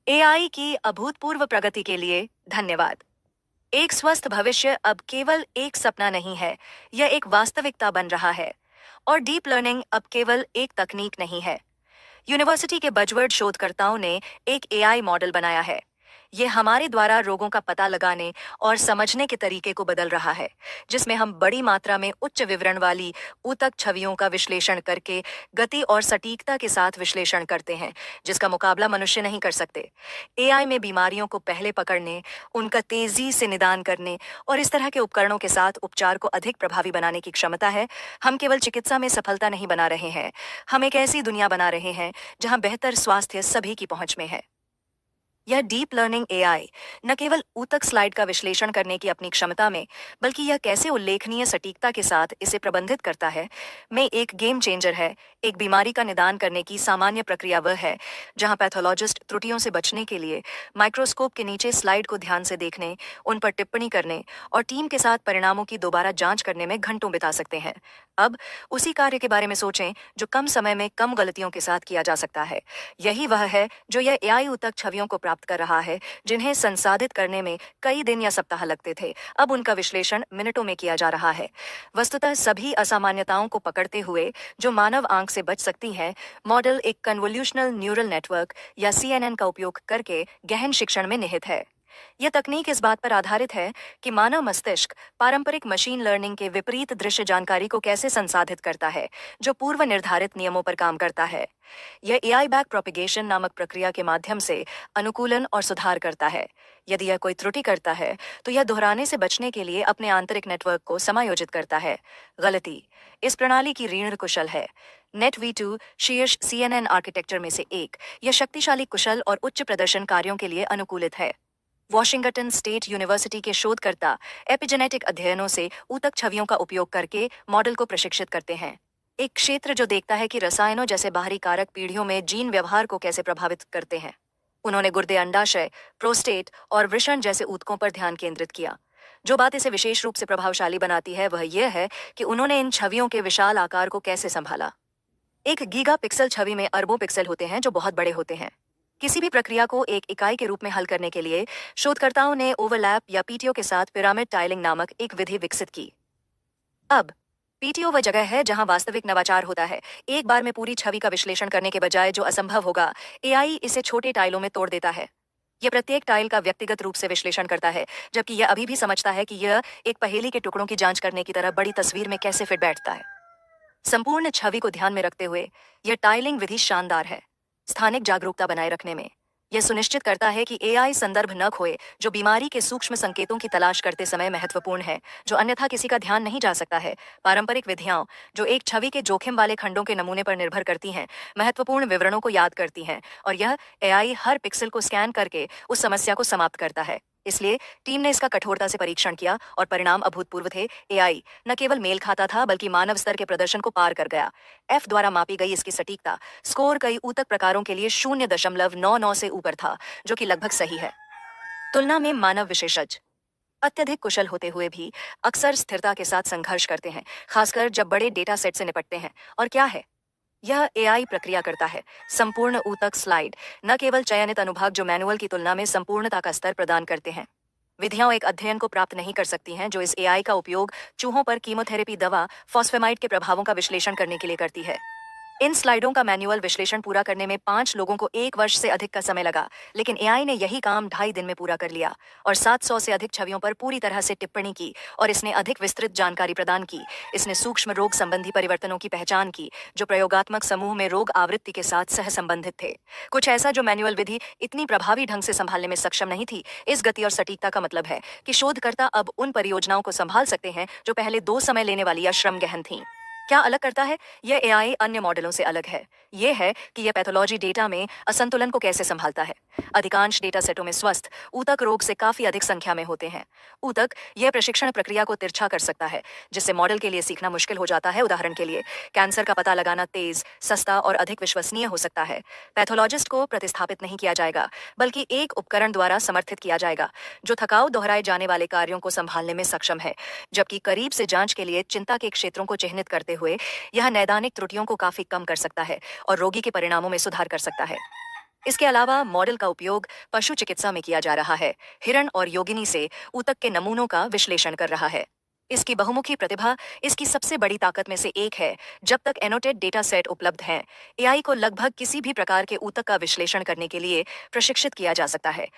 AI की अभूतपूर्व प्रगति के लिए धन्यवाद। एक स्वस्थ भविष्य अब केवल एक सपना नहीं है, यह एक वास्तविकता बन रहा है। और डीप लर्निंग अब केवल एक तकनीक नहीं है। यूनिवर्सिटी के बजवर्ड शोधकर्ताओं ने एक एआई मॉडल बनाया है। ये हमारे द्वारा रोगों का पता लगाने और समझने के तरीके को बदल रहा है, जिसमें हम बड़ी मात्रा में उच्च विवरण वाली ऊतक छवियों का विश्लेषण करके गति और सटीकता के साथ विश्लेषण करते हैं, जिसका मुकाबला मनुष्य नहीं कर सकते। एआई में बीमारियों को पहले पकड़ने, उनका तेजी से निदान करने और इस तरह के उपकरणों के साथ उपचार को अधिक प्रभावी बनाने की क्षमता है। हम केवल चिकित्सा में सफलता नहीं बना रहे हैं, हम एक ऐसी दुनिया बना रहे हैं जहां बेहतर स्वास्थ्य सभी की पहुंच में है। यह डीप लर्निंग एआई न केवल ऊतक स्लाइड का विश्लेषण करने की अपनी क्षमता में, बल्कि यह कैसे उल्लेखनीय सटीकता के साथ इसे प्रबंधित करता है, में एक गेम चेंजर है। एक बीमारी का निदान करने की सामान्य प्रक्रिया वह है जहां पैथोलॉजिस्ट त्रुटियों से बचने के लिए माइक्रोस्कोप के नीचे स्लाइड को ध्यान से देखने, उन पर टिप्पणी करने और टीम के साथ परिणामों की दोबारा जांच करने में घंटों बिता सकते हैं। अब उसी कार्य के बारे में सोचें जो कम समय में कम गलतियों के साथ किया जा सकता है। यही वह है जो यह एआई ऊतक छवियों को प्राप्त कर रहा है, जिन्हें संसाधित करने में कई दिन या सप्ताह लगते थे। अब उनका विश्लेषण मिनटों में किया जा रहा है। वस्तुतः सभी असामान्यताओं को पकड़ते हुए जो मानव आंख से बच सकती हैं, मॉडल एक कन्वोल्यूशनल न्यूरल नेटवर्क या सीएनएन का उपयोग करके गहन शिक्षण में निहित है। यह तकनीक इस बात पर आधारित है कि मानव मस्तिष्क पारंपरिक मशीन लर्निंग के विपरीत दृश्य जानकारी को कैसे संसाधित करता है, जो पूर्व निर्धारित नियमों पर काम करता है। यह एआई बैक प्रोपिगेशन नामक प्रक्रिया के माध्यम से अनुकूलन और सुधार करता है। यदि यह कोई त्रुटि करता है तो यह दोहराने से बचने के लिए अपने आंतरिक नेटवर्क को समायोजित करता है। गलती इस प्रणाली की ऋण कुशल है। नेट V2 शीर्ष CNN आर्किटेक्चर में से एक, यह शक्तिशाली कुशल और उच्च प्रदर्शन कार्यों के लिए अनुकूलित है। वॉशिंगटन स्टेट यूनिवर्सिटी के शोधकर्ता एपिजेनेटिक अध्ययनों से ऊतक छवियों का उपयोग करके मॉडल को प्रशिक्षित करते हैं। एक क्षेत्र जो देखता है कि रसायनों जैसे बाहरी कारक पीढ़ियों में जीन व्यवहार को कैसे प्रभावित करते हैं। उन्होंने गुर्दे, अंडाशय, प्रोस्टेट और वृषण जैसे ऊतकों पर ध्यान केंद्रित किया। जो बात इसे विशेष रूप से प्रभावशाली बनाती है वह यह है कि उन्होंने इन छवियों के विशाल आकार को कैसे संभाला। एक गीगा पिक्सल छवि में अरबों पिक्सल होते हैं जो बहुत बड़े होते हैं। किसी भी प्रक्रिया को एक इकाई के रूप में हल करने के लिए शोधकर्ताओं ने ओवरलैप या पीटीओ के साथ पिरामिड टाइलिंग नामक एक विधि विकसित की। अब पीटीओ वह जगह है जहां वास्तविक नवाचार होता है। एक बार में पूरी छवि का विश्लेषण करने के बजाय जो असंभव होगा, एआई इसे छोटे टाइलों में तोड़ देता है। यह प्रत्येक टाइल का व्यक्तिगत रूप से विश्लेषण करता है, जबकि यह अभी भी समझता है कि यह एक पहेली के टुकड़ों की जांच करने की तरह बड़ी तस्वीर में कैसे फिट बैठता है। संपूर्ण छवि को ध्यान में रखते हुए यह टाइलिंग विधि शानदार है। स्थानिक जागरूकता बनाए रखने में यह सुनिश्चित करता है कि एआई संदर्भ न खोए, जो बीमारी के सूक्ष्म संकेतों की तलाश करते समय महत्वपूर्ण है, जो अन्यथा किसी का ध्यान नहीं जा सकता है। पारंपरिक विधियां जो एक छवि के जोखिम वाले खंडों के नमूने पर निर्भर करती हैं, महत्वपूर्ण विवरणों को याद करती हैं, और यह एआई हर पिक्सल को स्कैन करके उस समस्या को समाप्त करता है। इसलिए टीम ने इसका कठोरता से परीक्षण किया और परिणाम अभूतपूर्व थे। एआई न केवल मेल खाता था, बल्कि मानव स्तर के प्रदर्शन को पार कर गया। एफ द्वारा मापी गई इसकी सटीकता स्कोर कई ऊतक प्रकारों के लिए 0.99 से ऊपर था, जो कि लगभग सही है। तुलना में मानव विशेषज्ञ अत्यधिक कुशल होते हुए भी अक्सर स्थिरता के साथ संघर्ष करते हैं, खासकर जब बड़े डेटा सेट से निपटते हैं। और क्या है यह एआई प्रक्रिया करता है? संपूर्ण ऊतक स्लाइड, न केवल चयनित अनुभाग जो मैनुअल की तुलना में संपूर्णता का स्तर प्रदान करते हैं। विधियां एक अध्ययन को प्राप्त नहीं कर सकती हैं जो इस एआई का उपयोग चूहों पर कीमोथेरेपी दवा फॉस्फेमाइड के प्रभावों का विश्लेषण करने के लिए करती है। इन स्लाइडों का मैनुअल विश्लेषण पूरा करने में 5 लोगों को 1 वर्ष से अधिक का समय लगा, लेकिन एआई ने यही काम 2.5 दिन में पूरा कर लिया और 700 से अधिक छवियों पर पूरी तरह से टिप्पणी की, और इसने अधिक विस्तृत जानकारी प्रदान की। इसने सूक्ष्म रोग संबंधी परिवर्तनों की पहचान की जो प्रयोगात्मक समूह में रोग आवृत्ति के साथ सह संबंधित थे, कुछ ऐसा जो मैनुअल विधि इतनी प्रभावी ढंग से संभालने में सक्षम नहीं थी। इस गति और सटीकता का मतलब है कि शोधकर्ता अब उन परियोजनाओं को संभाल सकते हैं जो पहले 2 समय लेने वाली या श्रम गहन थीं। क्या अलग करता है यह एआई अन्य मॉडलों से? अलग है यह है कि यह पैथोलॉजी डेटा में असंतुलन को कैसे संभालता है। अधिकांश डेटा सेटों में स्वस्थ ऊतक रोग से काफी अधिक संख्या में होते हैं। ऊतक यह प्रशिक्षण प्रक्रिया को तिरछा कर सकता है, जिससे मॉडल के लिए सीखना मुश्किल हो जाता है। उदाहरण के लिए कैंसर का पता लगाना तेज, सस्ता और अधिक विश्वसनीय हो सकता है। पैथोलॉजिस्ट को प्रतिस्थापित नहीं किया जाएगा, बल्कि एक उपकरण द्वारा समर्थित किया जाएगा जो थकाऊ दोहराए जाने वाले कार्यों को संभालने में सक्षम है, जबकि करीब से जांच के लिए चिंता के क्षेत्रों को चिह्नित करते हुए यह नैदानिक त्रुटियों को काफी कम कर सकता है और रोगी के परिणामों में सुधार कर सकता है। इसके अलावा मॉडल का उपयोग पशु चिकित्सा में किया जा रहा है। हिरण और योगिनी से ऊतक के नमूनों का विश्लेषण कर रहा है। इसकी बहुमुखी प्रतिभा इसकी सबसे बड़ी ताकत में से एक है। जब तक एनोटेड डेटा सेट उपलब्ध हैं, एआई को लगभग किसी भी प्रकार के ऊतक का विश्लेषण करने के लिए प्रशिक्षित किया जा सकता है।